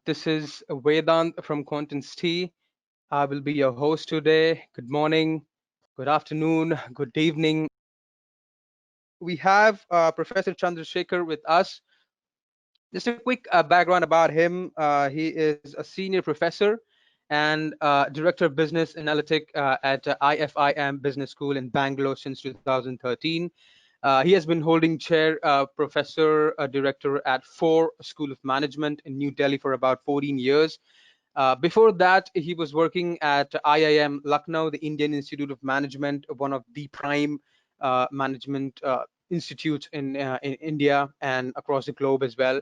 This is Vedant from Quantins. I will be your host today. Good morning, good afternoon, good evening. We have Professor Chandrasekhar with us. Just a quick background about him. He is a senior professor and director of business analytic at IFIM Business School in Bangalore since 2013. He has been holding chair professor director at Fore School of Management in New Delhi for about 14 years. Before that, he was working at IIM Lucknow, the Indian Institute of Management, one of the prime management institutes in India and across the globe as well.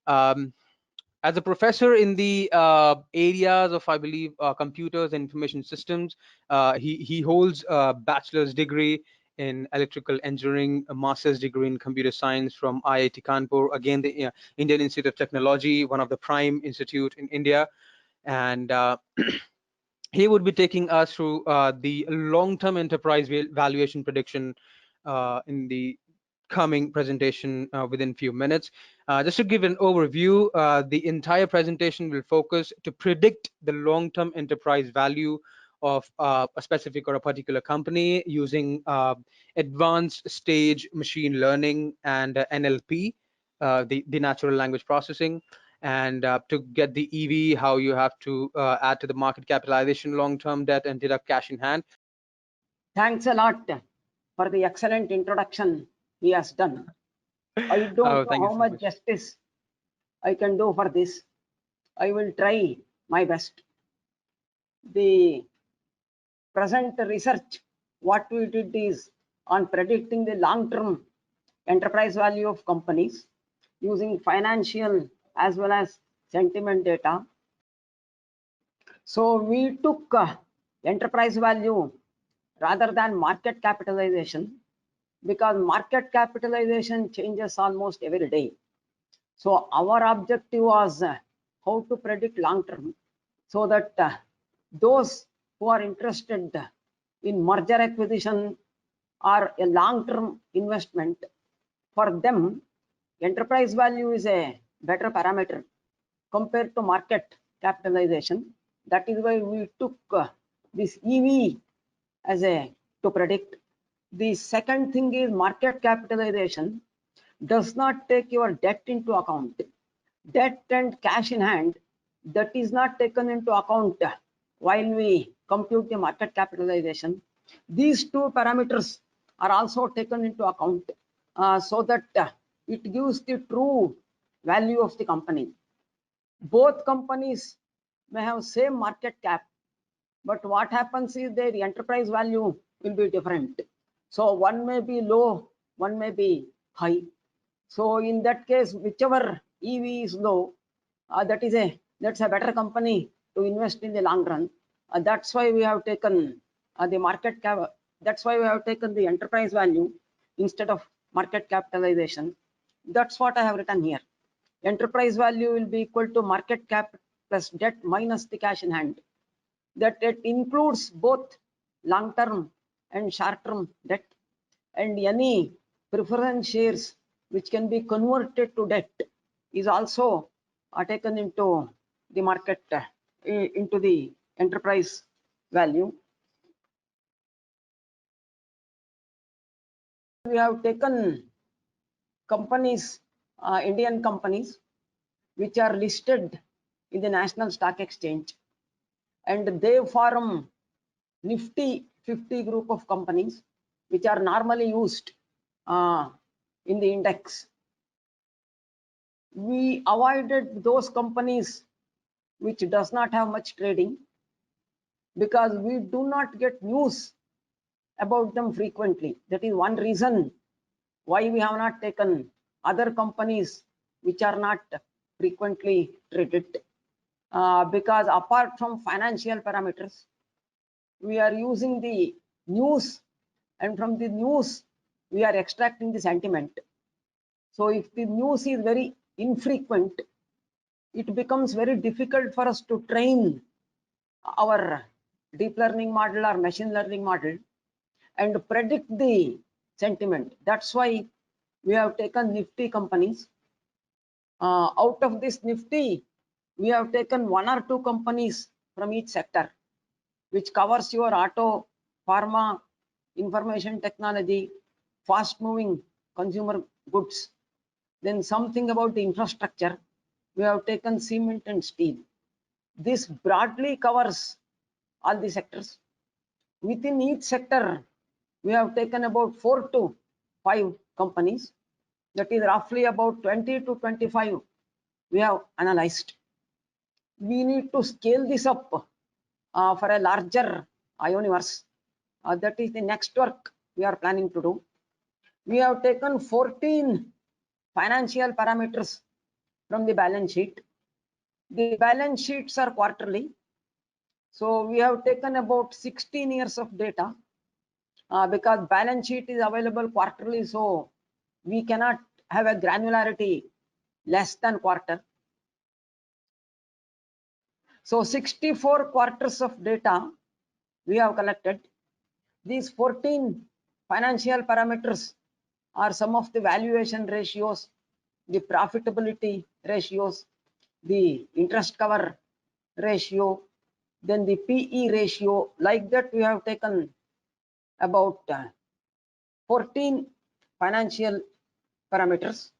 Um, as a professor in the areas of, I believe, computers and information systems, he holds a bachelor's degree in electrical engineering, a master's degree in computer science from IIT Kanpur, again the Indian Institute of Technology, one of the prime institute in India. And he would be taking us through the long-term enterprise valuation prediction in the coming presentation within few minutes. Just to give an overview, the entire presentation will focus to predict the long-term enterprise value of a specific or a particular company using advanced stage machine learning and NLP, the natural language processing. And to get the EV, how you have to add to the market capitalization, long-term debt, and deduct cash in hand. Thanks a lot for the excellent introduction he has done. I don't know how much justice I can do for this. I will try my best. The present research, what we did is on predicting the long-term enterprise value of companies using financial as well as sentiment data. So we took enterprise value rather than market capitalization, because market capitalization changes almost every day. So our objective was how to predict long term, so that those who are interested in merger acquisition or a long term investment, for them enterprise value is a better parameter compared to market capitalization. That is why we took this EV as a to predict. The second thing is market capitalization does not take your debt into account. Debt and cash in hand, that is not taken into account while we compute the market capitalization. These two parameters are also taken into account so that it gives the true value of the company. Both companies may have same market cap, but what happens is their enterprise value will be different. So one may be low, one may be high. So in that case, whichever EV is low, that's a better company to invest in the long run. That's why we have taken the market cap. That's why we have taken the enterprise value instead of market capitalization. That's what I have written here. Enterprise value will be equal to market cap plus debt minus the cash in hand. That it includes both long-term and short-term debt, and any preference shares which can be converted to debt is also taken into the market, into the enterprise value. We have taken companies, Indian companies, which are listed in the National Stock Exchange, and they form Nifty 50 group of companies which are normally used in the index. We avoided those companies which does not have much trading, because we do not get news about them frequently. That is one reason why we have not taken other companies which are not frequently traded, because apart from financial parameters, we are using the news, and from the news we are extracting the sentiment. So if the news is very infrequent, it becomes very difficult for us to train our deep learning model or machine learning model and predict the sentiment. That's why we have taken Nifty companies. Out of this Nifty, we have taken one or two companies from each sector, which covers your auto, pharma, information technology, fast moving consumer goods. Then something about the infrastructure, we have taken cement and steel. This broadly covers all the sectors. Within each sector, we have taken about 4 to 5 companies. That is roughly about 20 to 25 we have analyzed. We need to scale this up for a larger universe. That is the next work we are planning to do. We have taken 14 financial parameters from the balance sheet. The balance sheets are quarterly. So we have taken about 16 years of data because balance sheet is available quarterly. So we cannot have a granularity less than quarter. So 64 quarters of data we have collected. These 14 financial parameters are some of the valuation ratios, the profitability ratios, the interest cover ratio, then the PE ratio. Like that, we have taken about 14 financial parameters.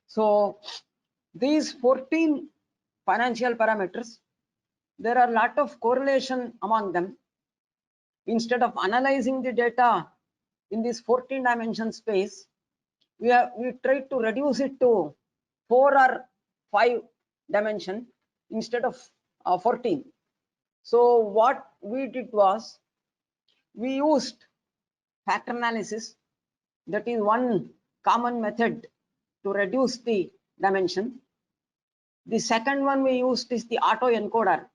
So these 14 financial parameters, there are a lot of correlation among them. Instead of analyzing the data in this 14 dimension space, we tried to reduce it to 4 or 5 dimension instead of 14. So what we did was, we used factor analysis. That is one common method to reduce the dimension. The second one we used is the autoencoder.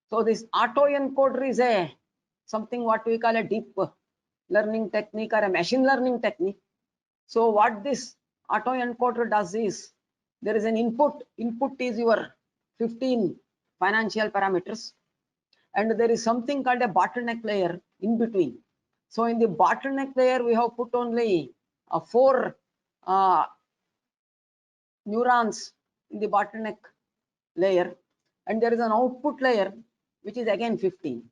So this autoencoder is a something what we call a deep learning technique or a machine learning technique. So what this autoencoder does is, there is an input. Input is your 15 financial parameters, and there is something called a bottleneck layer in between. So in the bottleneck layer, we have put only 4 neurons in the bottleneck layer, and there is an output layer which is again 15.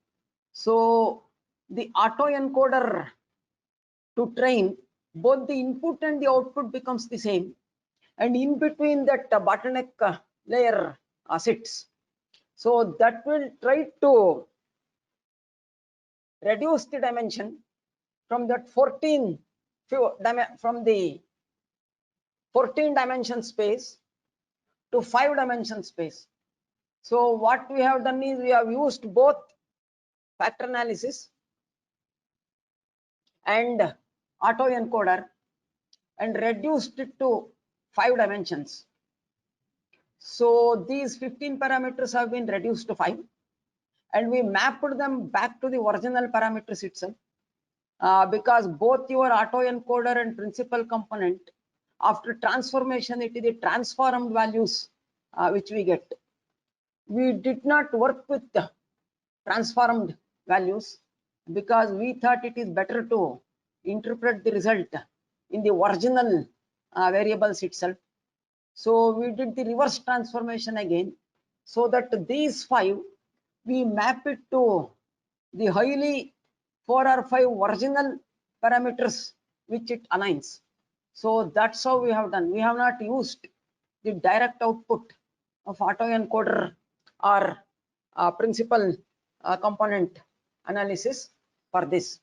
So the autoencoder to train, both the input and the output becomes the same, and in between that bottleneck layer sits. So that will try to reduce the dimension from that 14 from the 14 dimension space to 5 dimension space. So what we have done is, we have used both factor analysis and autoencoder and reduced it to 5 dimensions. So these 15 parameters have been reduced to 5, and we mapped them back to the original parameters itself, because both your autoencoder and principal component, after transformation, it is the transformed values which we get. We did not work with the transformed values because we thought it is better to interpret the result in the original variables itself. So we did the reverse transformation again, so that these 5 we map it to the highly 4 or 5 original parameters which it aligns. So that's how we have done. We have not used the direct output of autoencoder or principal component analysis for this.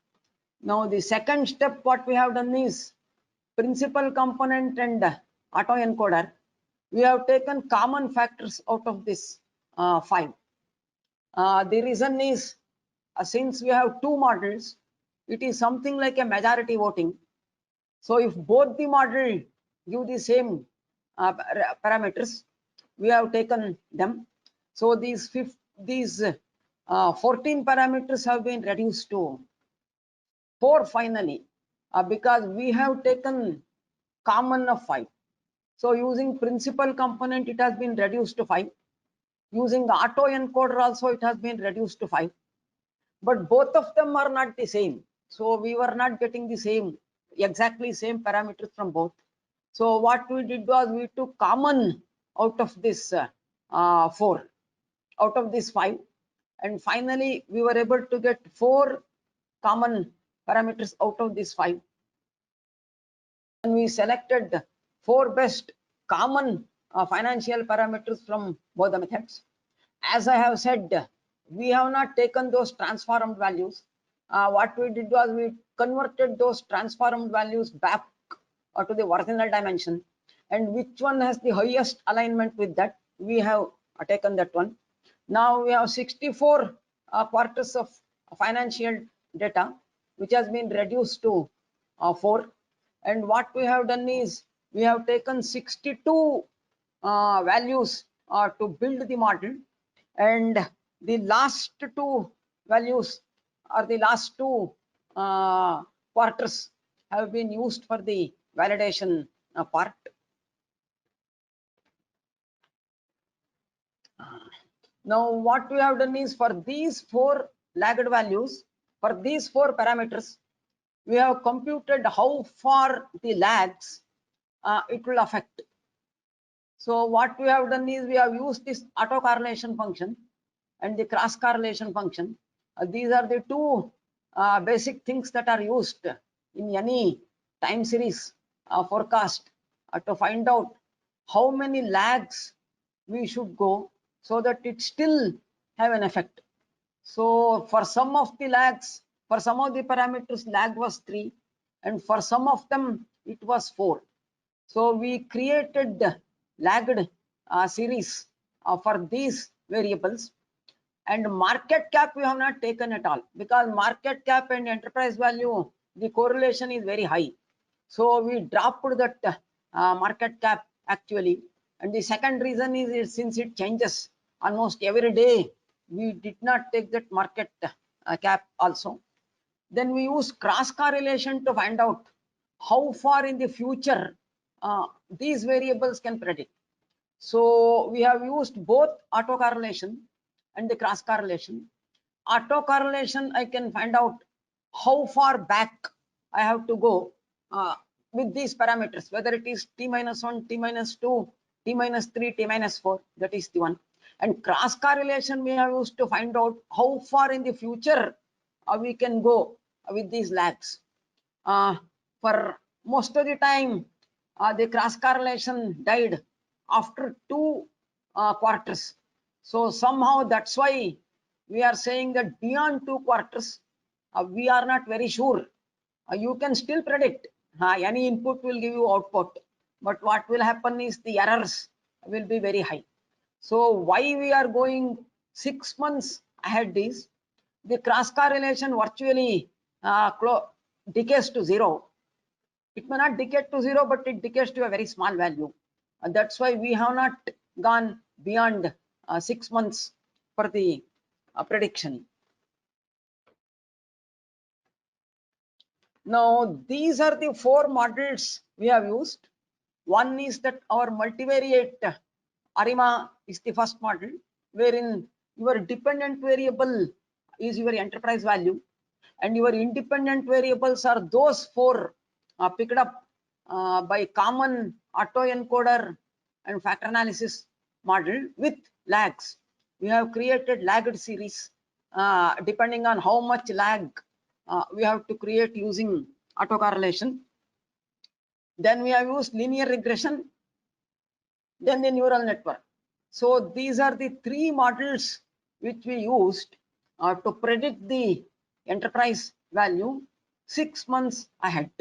Now the second step what we have done is, principal component and autoencoder, we have taken common factors out of this 5. The reason is, since we have 2 models, it is something like a majority voting. So if both the model give the same parameters, we have taken them. So these 14 parameters have been reduced to 4 finally, because we have taken common of 5. So using principal component, it has been reduced to 5. Using autoencoder also, it has been reduced to 5. but both of them are not the same. So we were not getting the same, exactly same parameters from both. So what we did was we took common out of this 4, out of this 5, and finally we were able to get 4 common parameters out of this 5. And we selected 4 best common financial parameters from both the methods. As I have said, we have not taken those transformed values. What we did was we converted those transformed values back to the original dimension, and which one has the highest alignment with that, we have taken that one. Now we have 64 quarters of financial data, which has been reduced to 4. And what we have done is we have taken 62 values to build the model, and the last 2 values or the last 2 quarters have been used for the validation part. Now what we have done is for these 4 lagged values, for these 4 parameters, we have computed how far the lags it will affect. So what we have done is we have used this autocorrelation function and the cross correlation function. These are the 2 basic things that are used in any time series forecast to find out how many lags we should go so that it still have an effect. So for some of the lags, for some of the parameters, lag was 3, and for some of them it was 4. So we created lagged series for these variables. And market cap we have not taken at all, because market cap and enterprise value, the correlation is very high. So we dropped that market cap actually. And the second reason is since it changes almost every day, we did not take that market cap also. Then we use cross correlation to find out how far in the future these variables can predict. So we have used both autocorrelation and the cross correlation. Autocorrelation, I can find out how far back I have to go with these parameters, whether it is t-1, t-2, t-3, t-4, that is the one. And cross correlation we have used to find out how far in the future we can go with these lags. For most of the time, the cross correlation died after 2 quarters. So somehow that's why we are saying that beyond 2 quarters, we are not very sure. You can still predict. Any input will give you output, but what will happen is the errors will be very high. So why we are going 6 months ahead is the cross correlation virtually decays to 0. It may not decay to 0, but it decays to a very small value. And that's why we have not gone beyond 6 months for the prediction. Now, these are the 4 models we have used. One is that our multivariate ARIMA is the first model, wherein your dependent variable is your enterprise value, and your independent variables are those 4 picked up by common autoencoder and factor analysis model with lags. We have created lagged series depending on how much lag we have to create using autocorrelation. Then we have used linear regression, then the neural network. So these are the 3 models which we used to predict the enterprise value 6 months ahead.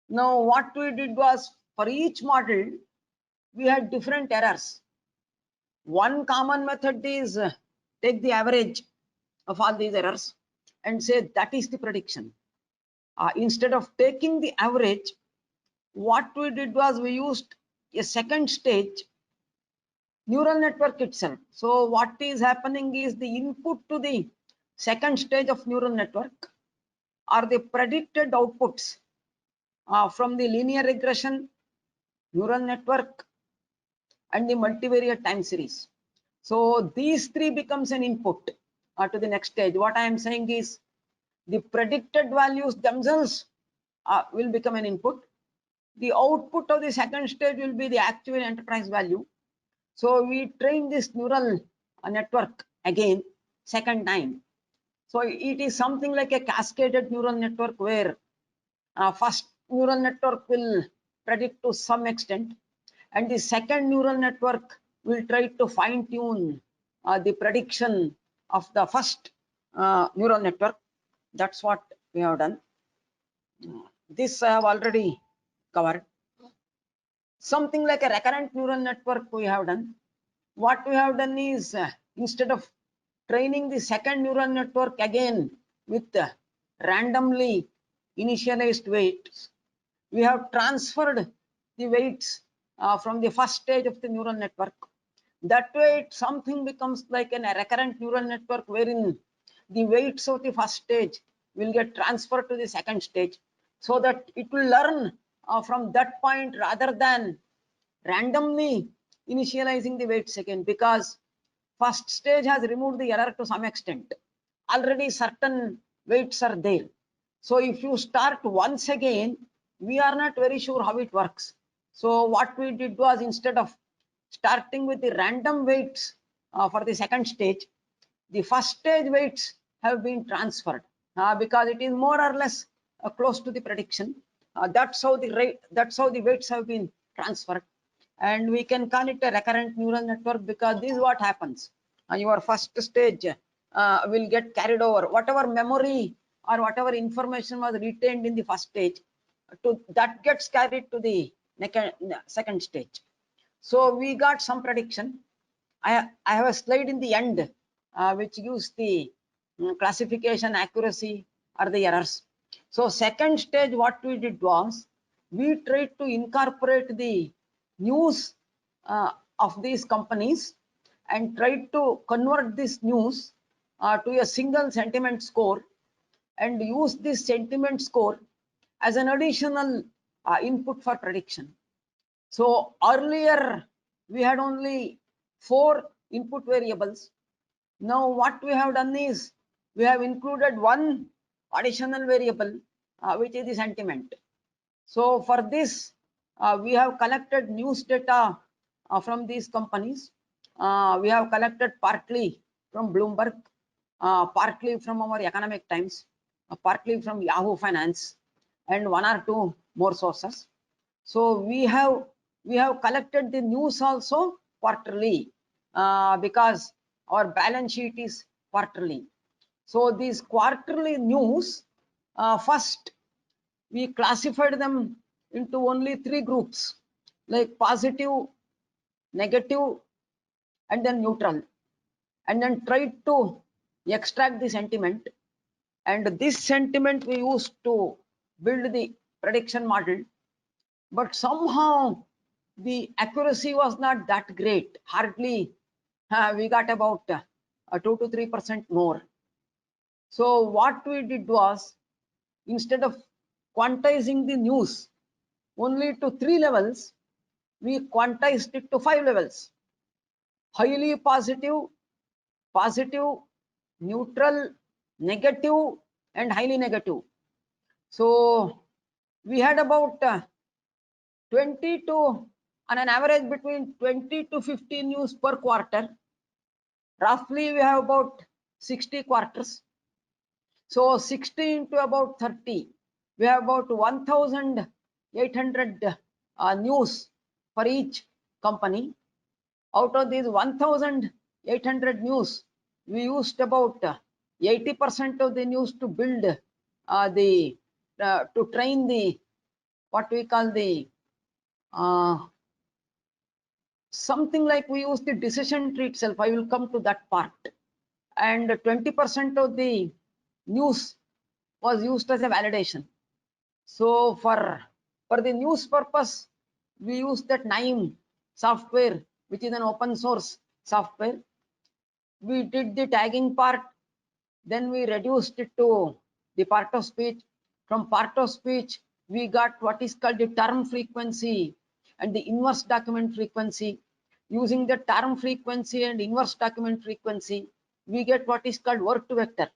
Now what we did was, for each model we had different errors. One common method is take the average of all these errors and say that is the prediction. Instead of taking the average, what we did was we used a second stage, neural network itself. So what is happening is the input to the second stage of neural network are the predicted outputs from the linear regression, neural network, and the multivariate time series. So these 3 becomes an input. to the next stage. What I am saying is the predicted values themselves will become an input. The output of the second stage will be the actual enterprise value. So we train this neural network again second time. So it is something like a cascaded neural network where first neural network will predict to some extent, and the second neural network will try to fine tune the prediction of the first neural network. That's what we have done. This I have already covered. Something like a recurrent neural network we have done. What we have done is instead of training the second neural network again with randomly initialized weights, we have transferred the weights from the first stage of the neural network. That way something becomes like a recurrent neural network wherein the weights of the first stage will get transferred to the second stage, so that it will learn from that point rather than randomly initializing the weights again, because first stage has removed the error to some extent. Already certain weights are there. So if you start once again, we are not very sure how it works. So what we did was, instead of starting with the random weights for the second stage, the first stage weights have been transferred because it is more or less close to the prediction. That's how the weights have been transferred, and we can call it a recurrent neural network, because this is what happens. Your first stage will get carried over. Whatever memory or whatever information was retained in the first stage, that gets carried to the second stage. So we got some prediction. I have a slide in the end which gives the classification accuracy or the errors. So second stage, what we did was, we tried to incorporate the news of these companies and tried to convert this news to a single sentiment score, and use this sentiment score as an additional input for prediction. So earlier we had only 4 input variables. Now what we have done is, we have included one additional variable which is the sentiment. So for this we have collected news data from these companies. We have collected partly from Bloomberg, partly from our Economic Times, partly from Yahoo Finance, and 1 or 2 more sources. So we have collected the news also quarterly because our balance sheet is quarterly. So these quarterly news, first we classified them into only 3 groups, like positive, negative, and then neutral, and then tried to extract the sentiment. And this sentiment we used to build the prediction model, but somehow the accuracy was not that great. Hardly we got about 2 to 3% more. So what we did was, instead of quantizing the news only to 3 levels, we quantized it to 5 levels: highly positive, positive, neutral, negative, and highly negative. So we had about 20 to, on an average, between 20 to 50 news per quarter. Roughly we have about 60 quarters. So 16 to about 30, we have about 1,800 news for each company. Out of these 1,800 news, we used about 80% of the news to build to train the, what we call the something like, we use the decision tree itself. I will come to that part. And 20% of the news was used as a validation. So for the news purpose, we use that NIME software, which is an open source software. We did the tagging part, then we reduced it to the part of speech. From part of speech, we got what is called the term frequency and the inverse document frequency. Using the term frequency and inverse document frequency, we get what is called word to vector.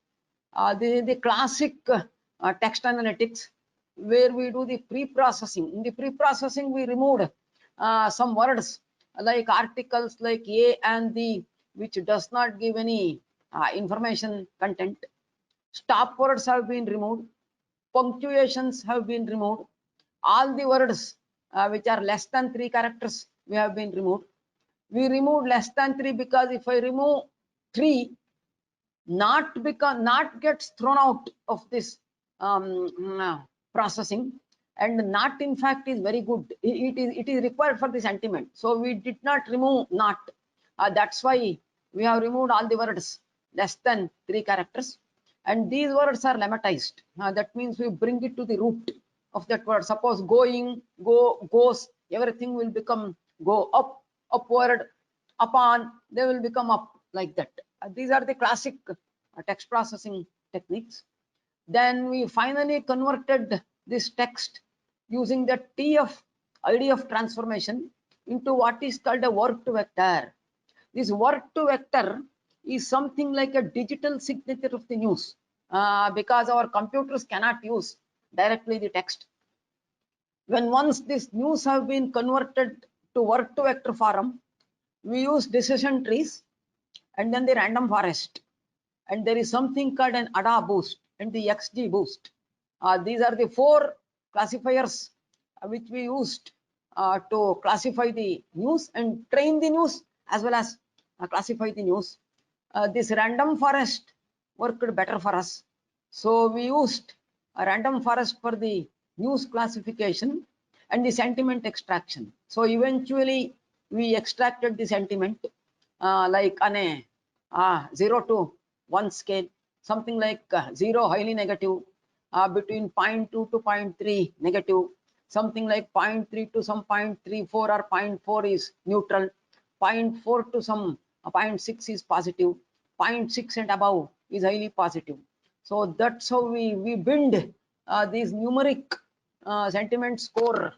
This is the classic text analytics, where we do the pre-processing. In the pre-processing, we removed some words like articles like a and the, which does not give any information content. Stop words have been removed, punctuations have been removed, all the words which are less than 3 characters we have been removed. We removed less than 3 because if I remove 3, not gets thrown out of this processing, and not in fact is very good. It is required for the sentiment, so we did not remove not. That's why we have removed all the words less than 3 characters, and these words are lemmatized. That means we bring it to the root of that word. Suppose going, go, goes, everything will become go, up, upward, upon, they will become up, like that. These are the classic text processing techniques. Then we finally converted this text using the TF idea of transformation into what is called a word to vector. This word to vector is something like a digital signature of the news, because our computers cannot use directly the text. When once this news have been converted to word to vector form, we use decision trees and then the random forest, and there is something called an ADA boost and the XG boost. These are the 4 classifiers which we used to classify the news and train the news as well as classify the news. This random forest worked better for us, so we used a random forest for the news classification and the sentiment extraction. So eventually we extracted the sentiment like on a 0 to 1 scale, something like 0 highly negative, between 0.2 to 0.3 negative, something like 0.3 to some 0.34 or 0.4 is neutral, 0.4 to some 0.6 is positive, 0.6 and above is highly positive. So that's how we bind these numeric sentiment score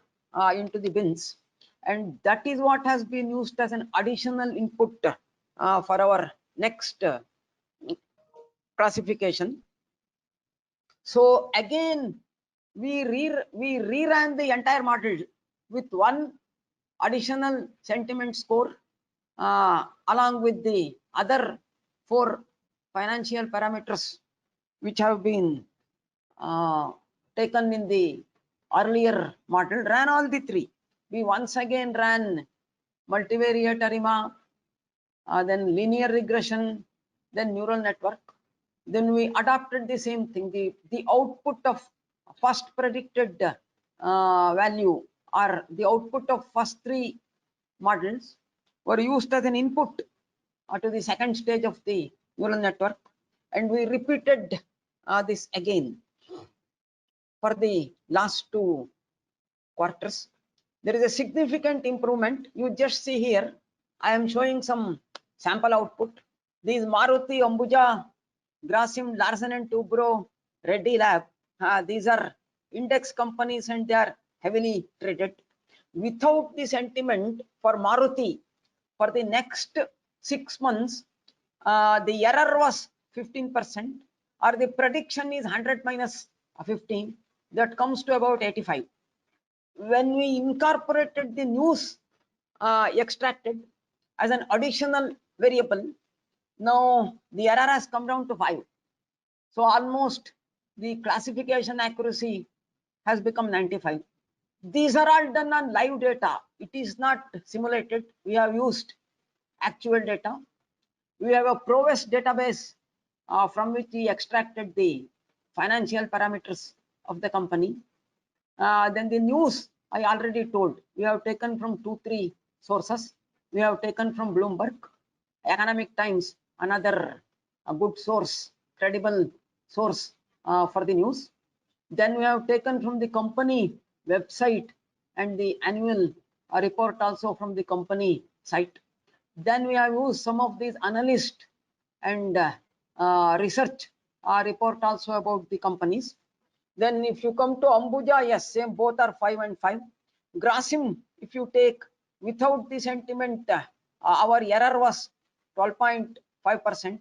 into the bins, and that is what has been used as an additional input for our next classification. So again we reran the entire model with one additional sentiment score along with the other 4 financial parameters which have been taken in the earlier model. Ran all the 3. We once again ran multivariate ARIMA, then linear regression, then neural network. Then we adopted the same thing. The output of first predicted value, or the output of first 3 models, were used as an input to the second stage of the neural network, and we repeated this again for the last 2 quarters. There is a significant improvement. You just see here, I am showing some sample output. These Maruti, Ambuja, Grasim, Larsen and Toubro, Reddy Lab, these are index companies and they are heavily traded. Without the sentiment for Maruti, for the next 6 months, the error was 15%, or the prediction is 100 minus 15, that comes to about 85. When we incorporated the news extracted as an additional variable, now the error has come down to 5. So almost the classification accuracy has become 95. These are all done on live data. It is not simulated. We have used actual data. We have a ProVest database from which we extracted the financial parameters of the company. Then the news, I already told, we have taken from 2-3 sources. We have taken from Bloomberg, Economic Times, another good source, credible source for the news. Then we have taken from the company website and the annual report also from the company site. Then we have used some of these analyst and research report also about the companies. Then if you come to Ambuja, yes, same, both are 5 and 5. Grasim, if you take without the sentiment, our error was 12.5%.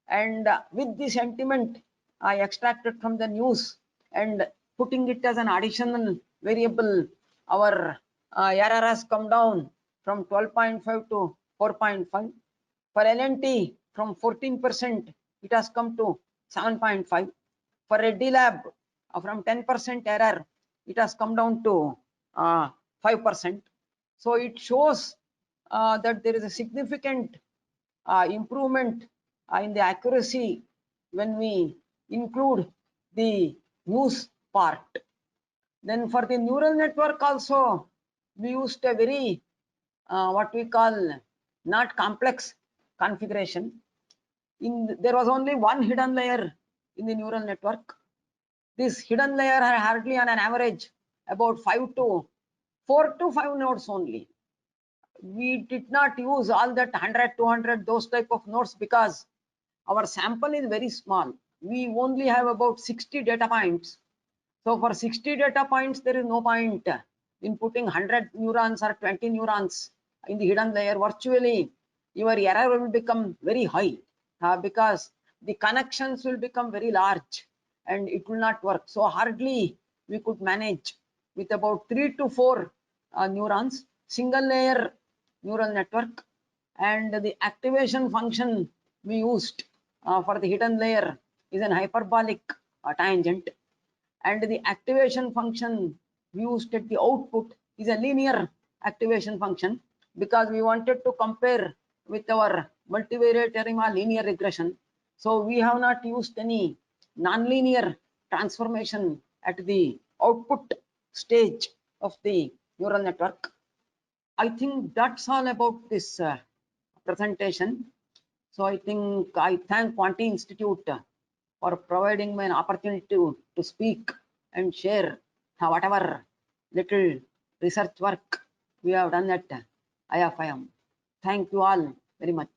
and with the sentiment I extracted from the news and putting it as an additional variable, our error has come down from 12.5 to 4.5. For L&T, from 14% it has come to 7.5. For Reddilab, from 10% error it has come down to 5%. So it shows that there is a significant improvement in the accuracy when we include the news part. Then for the neural network also, we used a very what we call not complex configuration. There was only one hidden layer in the neural network. This hidden layer had hardly on an average about 4 to 5 nodes only. We did not use all that 100, 200, those type of nodes because our sample is very small. We only have about 60 data points. So for 60 data points, there is no point in putting 100 neurons or 20 neurons in the hidden layer. Virtually, your error will become very high because the connections will become very large and it will not work. So hardly we could manage with about 3 to 4 neurons, single layer neural network, and the activation function we used for the hidden layer is an hyperbolic tangent, and the activation function we used at the output is a linear activation function because we wanted to compare with our multivariate arima linear regression. So we have not used any nonlinear transformation at the output stage of the neural network. I think that's all about this presentation. So I think I thank Quanti Institute for providing me an opportunity to speak and share whatever little research work we have done at IFIM. Thank you all very much.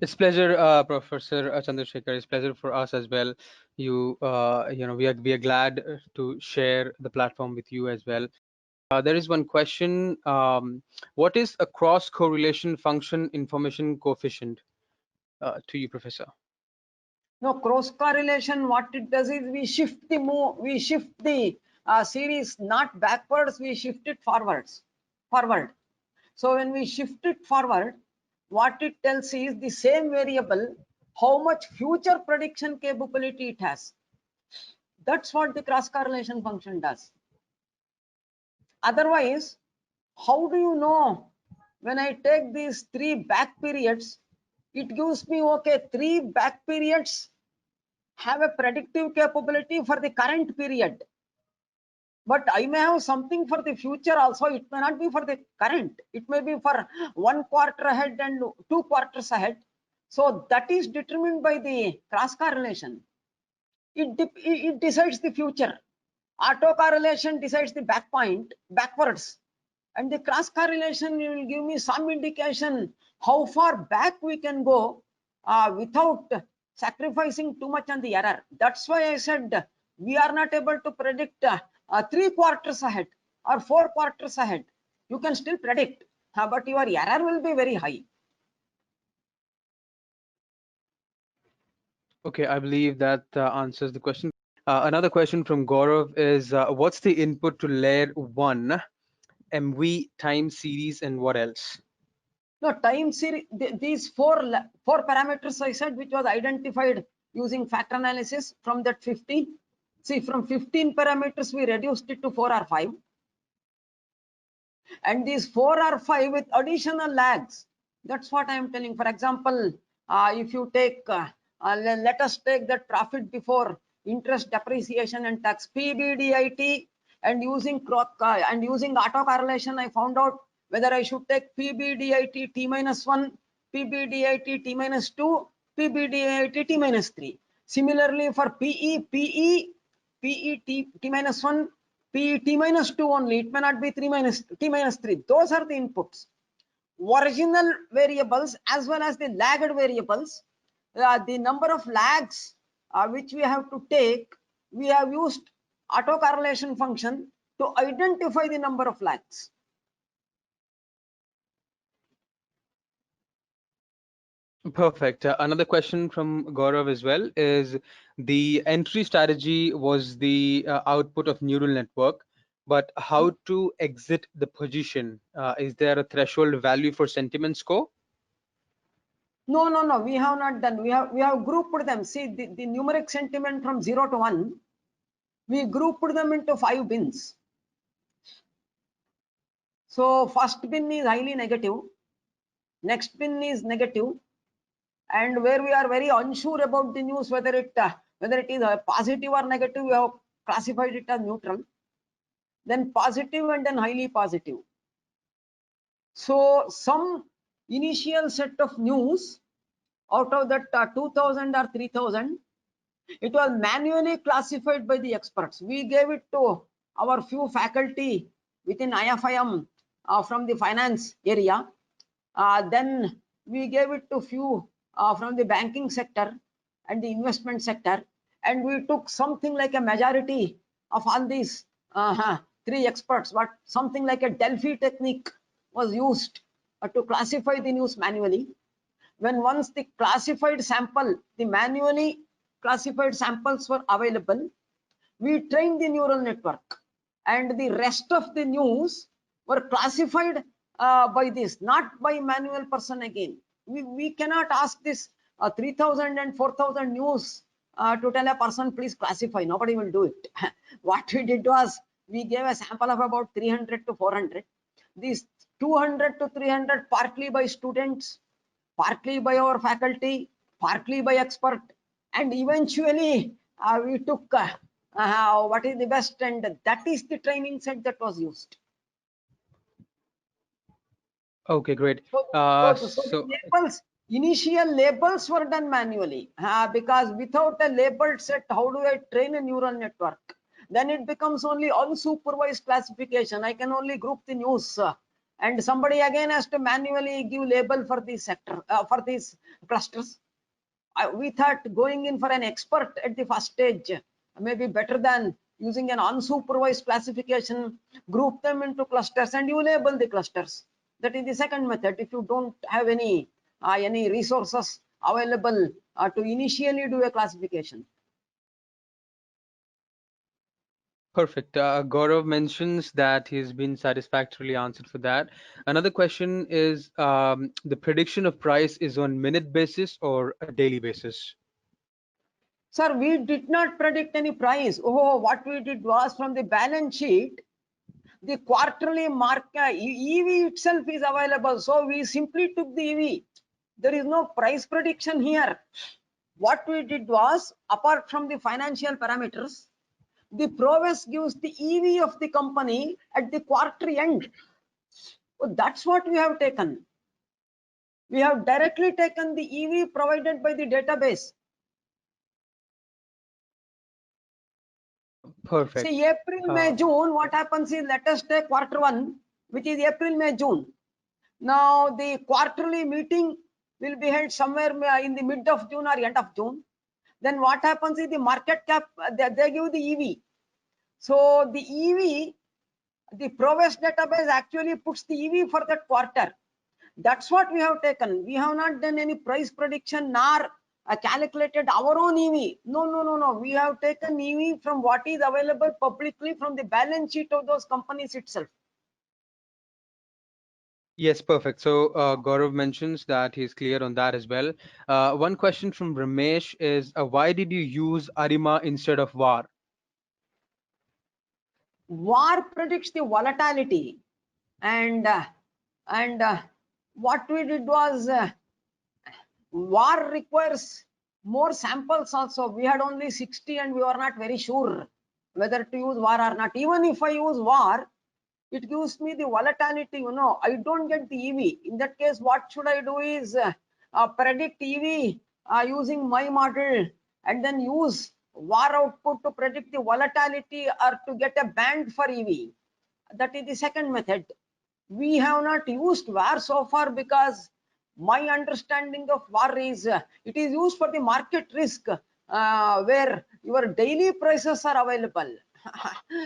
It's pleasure, Professor Chandrasekhar. It's pleasure for us as well. You know, we are glad to share the platform with you as well. There is one question. What is a cross correlation function information coefficient? To you, Professor. No, cross correlation, what it does is we shift the series not backwards, we shift it forward. So when we shift it forward, what it tells is the same variable, how much future prediction capability it has. That's what the cross correlation function does. Otherwise, how do you know when I take these 3 back periods, it gives me, okay, 3 back periods have a predictive capability for the current period, but I may have something for the future also. It may not be for the current, it may be for 1 quarter ahead and 2 quarters ahead. So that is determined by the cross correlation. It decides the future. Auto correlation decides the back point backwards, and the cross correlation will give me some indication how far back we can go without sacrificing too much on the error. That's why I said we are not able to predict 3 quarters ahead or 4 quarters ahead. You can still predict, but your error will be very high. Okay, I believe that answers the question. Another question from Gaurav is, what's the input to layer 1 MV time series and what else? No, time series, these four parameters I said, which was identified using factor analysis from that 15. See, from 15 parameters, we reduced it to 4 or 5. And these 4 or 5 with additional lags. That's what I am telling. For example, if you take, let us take that profit before interest, depreciation and tax, PBDIT, and using auto correlation, I found out whether I should take PBDIT T-1, PBDIT T-2, PBDIT T-3. Similarly for PE T-1, PE T-2 only, it may not be T-3. Those are the inputs. Original variables as well as the lagged variables, the number of lags which we have to take, we have used autocorrelation function to identify the number of lags. Perfect. Another question from Gaurav as well is the entry strategy was the output of neural network, but how to exit the position? Is there a threshold value for sentiment score? No, no, no. We have not done. We have grouped them. See the numeric sentiment from 0 to 1. We grouped them into 5 bins. So first bin is highly negative. Next bin is negative, and where we are very unsure about the news, whether it is positive or negative, we have classified it as neutral. Then positive and then highly positive. So some initial set of news out of that 2000 or 3000, it was manually classified by the experts. We gave it to our few faculty within IFIM from the finance area. Then we gave it to few from the banking sector and the investment sector, and we took something like a majority of all these 3 experts, but something like a Delphi technique was used to classify the news manually. When once the classified sample, the manually classified samples were available, we trained the neural network, and the rest of the news were classified by this, not by manual person again. We cannot ask this 3000 and 4000 news to tell a person, please classify. Nobody will do it. What we did was, we gave a sample of about 300 to 400. These 200 to 300 partly by students, partly by our faculty, partly by expert, and eventually we took what is the best, and that is the training set that was used. Okay, great. So the labels, initial labels were done manually because without a labeled set, how do I train a neural network? Then it becomes only unsupervised classification. I can only group the news, and somebody again has to manually give label for these sector for these clusters. We thought going in for an expert at the first stage may be better than using an unsupervised classification, group them into clusters, and you label the clusters. That is the second method. If you don't have any resources available to initially do a classification. Perfect. Gaurav mentions that he's been satisfactorily answered for that. Another question is the prediction of price is on minute basis or a daily basis? Sir, we did not predict any price. Oh, what we did was, from the balance sheet, the quarterly market EV itself is available. So we simply took the EV. There is no price prediction here. What we did was, apart from the financial parameters, the Proves gives the EV of the company at the quarter end. So that's what we have taken. We have directly taken the EV provided by the database. Perfect. See, April, May, June, what happens is, let us take quarter 1, which is April, May, June. Now, the quarterly meeting will be held somewhere in the mid of June or end of June. Then what happens is, the market cap, they give the EV. So the EV, the Proves database actually puts the EV for that quarter. That's what we have taken. We have not done any price prediction nor calculated our own EV. No. We have taken EV from what is available publicly from the balance sheet of those companies itself. Yes, perfect. So Gaurav mentions that he's clear on that as well. One question from Ramesh is, why did you use Arima instead of VAR? VAR predicts the volatility, and what we did was, VAR requires more samples also. We had only 60 and we were not very sure whether to use VAR or not. Even if I use VAR, it gives me the volatility, I don't get the EV. In that case, what should I do is predict EV using my model, and then use VAR output to predict the volatility or to get a band for EV. That is the second method. We have not used VAR so far because my understanding of VAR is it is used for the market risk where your daily prices are available.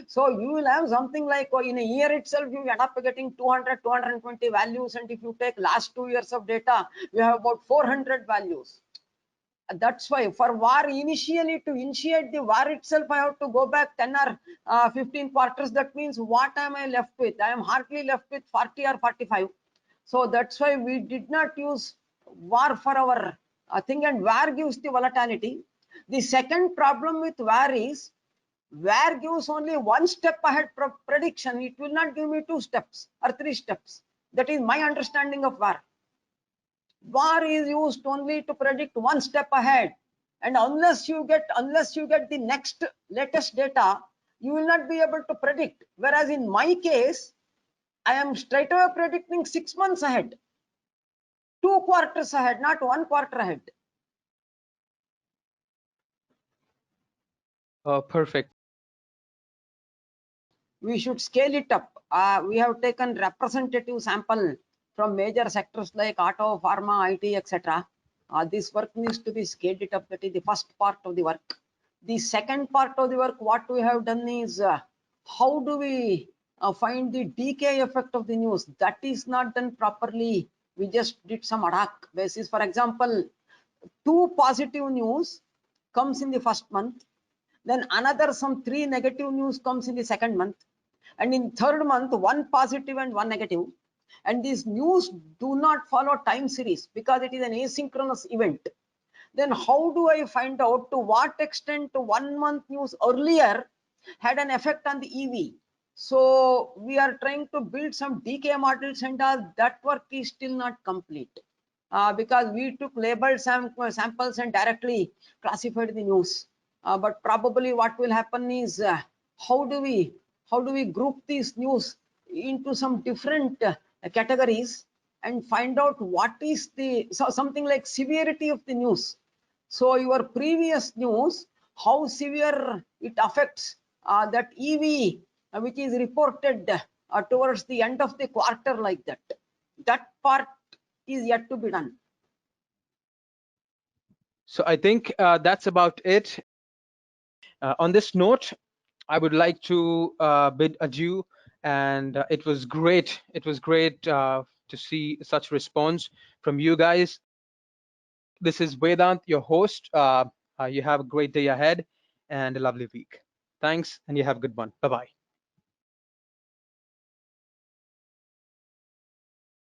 So you will have something like in a year itself, you end up getting 200, 220 values. And if you take last 2 years of data, you have about 400 values. That's why for VAR, initially to initiate the VAR itself, I have to go back 10 or 15 quarters. That means what am I left with? I am hardly left with 40 or 45. So that's why we did not use VAR for our thing, and VAR gives the volatility. The second problem with VAR is VAR gives only one step ahead prediction. It will not give me 2 steps or 3 steps. That is my understanding of VAR. VAR is used only to predict one step ahead, and unless you get the next latest data, you will not be able to predict. Whereas in my case, I am straight away predicting 6 months ahead, 2 quarters ahead, not 1 quarter ahead. Perfect. We should scale it up. We have taken representative sample from major sectors like auto, pharma, IT, etc. This work needs to be scaled it up. That is the first part of the work. The second part of the work, what we have done is how do we find the decay effect of the news? That is not done properly. We just did some ad hoc basis. For example, 2 positive news comes in the first month, then another some 3 negative news comes in the second month, and in third month 1 positive and 1 negative. And these news do not follow time series because it is an asynchronous event. Then how do I find out to what extent 1 month news earlier had an effect on the EV? So we are trying to build some decay models, and that work is still not complete because we took labeled samples and directly classified the news. But probably what will happen is how do we group these news into some different categories and find out what is the something like severity of the news. So your previous news, how severe it affects that EV which is reported towards the end of the quarter, like that. That part is yet to be done. So I think that's about it. On this note, I would like to bid adieu, and it was great. It was great to see such response from you guys. This is Vedant, your host. You have a great day ahead and a lovely week. Thanks, and you have a good one. Bye bye.